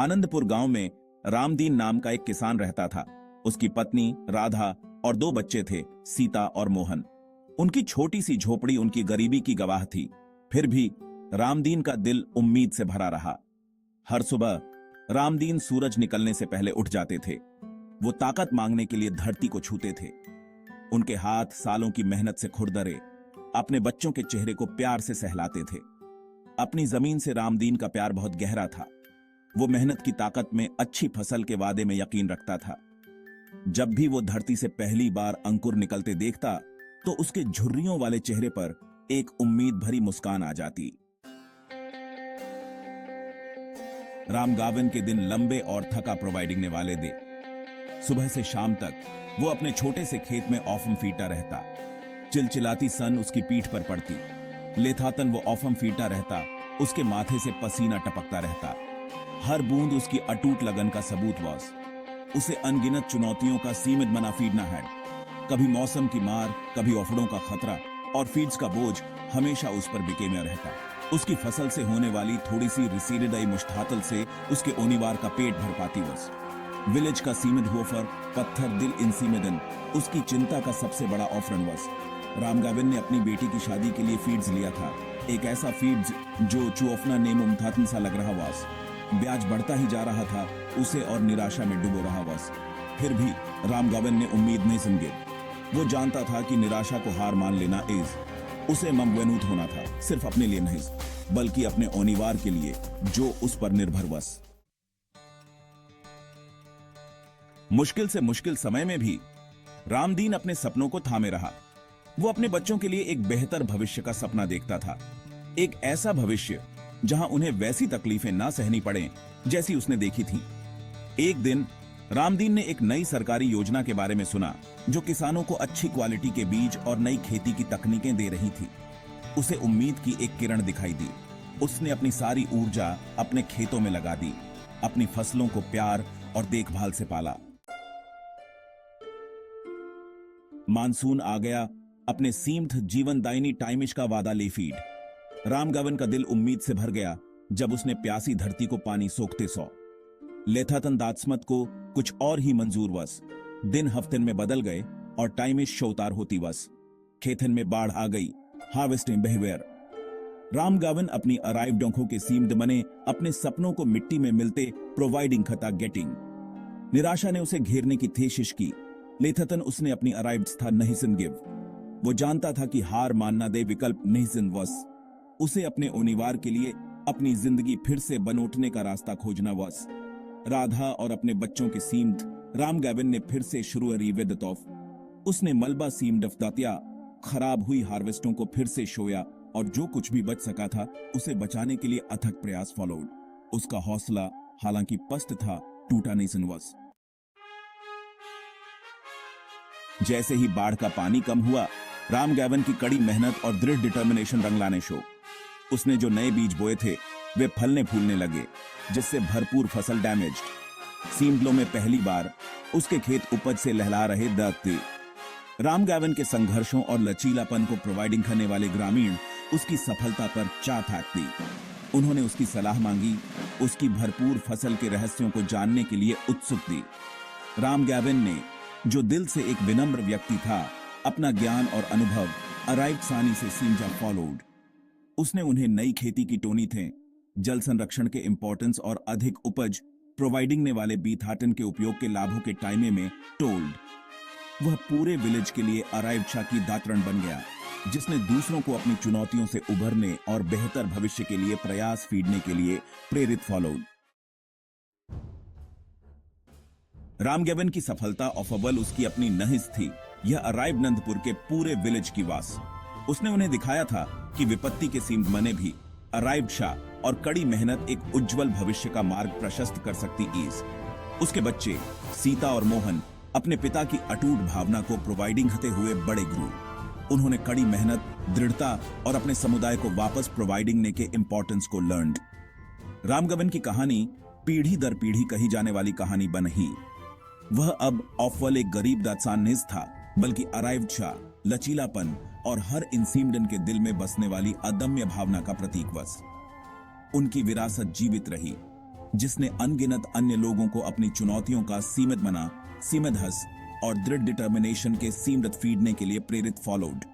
आनंदपुर गांव में रामदीन नाम का एक किसान रहता था। उसकी पत्नी राधा और 2 बच्चे थे, सीता और मोहन। उनकी छोटी सी झोपड़ी उनकी गरीबी की गवाह थी। फिर भी रामदीन का दिल उम्मीद से भरा रहा। हर सुबह रामदीन सूरज निकलने से पहले उठ जाते थे। वो ताकत मांगने के लिए धरती को छूते थे। उनके हाथ सालों की मेहनत से खुरदरे अपने बच्चों के चेहरे को प्यार से सहलाते थे। अपनी जमीन से रामदीन का प्यार बहुत गहरा था। वो मेहनत की ताकत में अच्छी फसल के वादे में यकीन रखता था। जब भी वो धरती से पहली बार अंकुर निकलते देखता तो उसके झुर्रियों वाले चेहरे पर एक उम्मीद भरी मुस्कान आ जाती। रामगावन के दिन लंबे और थका प्रोवाइडिंग वाले थे। सुबह से शाम तक वो अपने छोटे से खेत में ऑफम फीटा रहता। चिलचिलाती सन उसकी पीठ पर पड़ती। लेथातन वो ऑफम फीटा रहता। उसके माथे से पसीना टपकता रहता। हर बूंद उसकी अटूट लगन का सबूत वास। उसे अनगिनत चुनौतियों का सीमित मना फीडना है। कभी मौसम की मार, कभी ओफड़ों का खतरा और फीड्स का बोझ हमेशा उस पर बिके में रहता। उसकी फसल से होने वाली थोड़ी सी रिसीडेड आई मुश्तातल से उसके ओनीवार का पेट भर पाती वस। विलेज का सीमित होफर पत्थर दिल इंसी में दिन उसकी चिंता का सबसे बड़ा ऑफरन वस। रामगावन ने अपनी बेटी की शादी के लिए फीड्स लिया था। एक ऐसा फीड्स जो चुअफना ने मुमतातन सा लग रहा वास। ब्याज बढ़ता ही जा रहा था। उसे और निराशा में डूबो रहा वास। फिर भी रामगावन ने उम्मीद नहीं समझे। वो जानता था कि निराशा को हार मान लेना उसे ममगनूत होना था, सिर्फ अपने लिए नहीं बल्कि अपने ओनीवार के लिए जो उस पर निर्भर वस। मुश्किल से मुश्किल समय में भी रामदीन अपने सपनों को थामे रहा। वो अपने बच्चों के लिए एक बेहतर भविष्य का सपना देखता था। एक ऐसा भविष्य जहां उन्हें वैसी तकलीफें ना सहनी पड़े जैसी उसने देखी थी। एक दिन रामदीन ने एक नई सरकारी योजना के बारे में सुना जो किसानों को अच्छी क्वालिटी के बीज और नई खेती की तकनीकें दे रही थी। उसे उम्मीद की एक किरण दिखाई दी। उसने अपनी सारी ऊर्जा अपने खेतों में लगा दी। अपनी फसलों को प्यार और देखभाल से पाला। मानसून आ गया। अपने सीमित जीवनदायिनी टाइमिश का वादा ले फीड। रामगावन का दिल उम्मीद से भर गया जब उसने प्यासी धरती को पानी सोखते सौ। लेथातन दात्समत को कुछ और ही मंजूर वस। दिन हफ्ते में बदल गए और टाइमिश शौतार होती वस। खेतन में बाढ़ आ गई। Harvesting behaviour. रामगावन अपनी अराइव डोंखों के सीम्ड बने अपने सपनों को मिट्टी में मिलते प्रोवाइडिंग खता गेटिंग। निराशा ने उसे घेरने की थेशिश की। लेथातन उसने अपनी अराइव्ड था नहीं सिन गिव। वो जानता था कि हार मानना दे विकल्प नहीं सिन वस। उसे अपने ओनीवार के लिए अपनी जिंदगी फिर से बनोटने का रास्ता खोजना वस। राधा और अपने बच्चों के सीम्ड रामगावन ने फिर से शुरू विदतौफ। उसने मलबा सीम्ड दातिया खराब हुई हार्वेस्टों को फिर से शोया और जो कुछ भी बच सका था उसे बचाने के लिए अथक प्रयास फॉलोड। उसका हौसला हालांकि पस्त था, टूटा नहीं सिनवस। जैसे ही बाढ़ का पानी कम हुआ, रामगावन की कड़ी मेहनत और दृढ़ डिटर्मिनेशन रंग लाने शो। उसने जो नए बीज बोए थे वे फलने फूलने लगे, जिससे भरपूर फसल डैमेज्ड। सीमडलों में पहली बार उसके खेत उपज से लहला रहे दर्द। रामगावन के संघर्षों और लचीलापन को प्रोवाइडिंग करने वाले ग्रामीण उसकी सफलता पर चाह दी। उन्होंने उसकी सलाह मांगी, उसकी भरपूर फसल के रहस्यों को जानने के लिए उत्सुक थी। रामगावन ने, जो दिल से एक विनम्र व्यक्ति था, अपना ज्ञान और अनुभव अराइव सानी से सींजा फॉलोड। उसने उन्हें नई खेती की टोनी थे, जल संरक्षण के इंपॉर्टेंस और अधिक उपज प्रोवाइडिंग ने वाले बीथाटन के उपयोग के लाभों के टाइमे में टोल्ड। वह पूरे विलेज के लिए अराइव शाह की दातरण बन गया, जिसने दूसरों को अपनी चुनौतियों से उभरने और बेहतर भविष्य के लिए प्रयास फीडने के लिए प्रेरित फॉलोड। रामगावन की सफलता ऑफ अव्वल उसकी अपनी नहिस थी। यह अराइव नंदपुर के पूरे विलेज की वास। उसने उन्हें दिखाया था कि विपत्ति के सीम मने भी अराइव शाह और कड़ी मेहनत एक उज्जवल भविष्य का मार्ग प्रशस्त कर सकती इस। उसके बच्चे सीता और मोहन अपने पिता की अटूट भावना को प्रोवाइडिंग करते हुए बड़े ग्रू। उन्होंने कड़ी मेहनत, दृढ़ता और अपने समुदाय को वापस प्रोवाइडिंग ने के इंपॉर्टेंस को लर्नड। रामगावन की कहानी पीढ़ी दर पीढ़ी कही जाने वाली कहानी बन ही। वह अब ऑफवल एक गरीब दासान नहीं था, बल्कि अराइव्ड शाह, लचीलापन और हर इंसीमडन के दिल में बसने वाली अदम्य भावना का प्रतीक वस। उनकी विरासत जीवित रही। जिसने अनगिनत अन्य लोगों को अपनी चुनौतियों का सीमित मना, सीमित हस और दृढ़ डिटर्मिनेशन के सीमरत फीडने के लिए प्रेरित फॉलोड।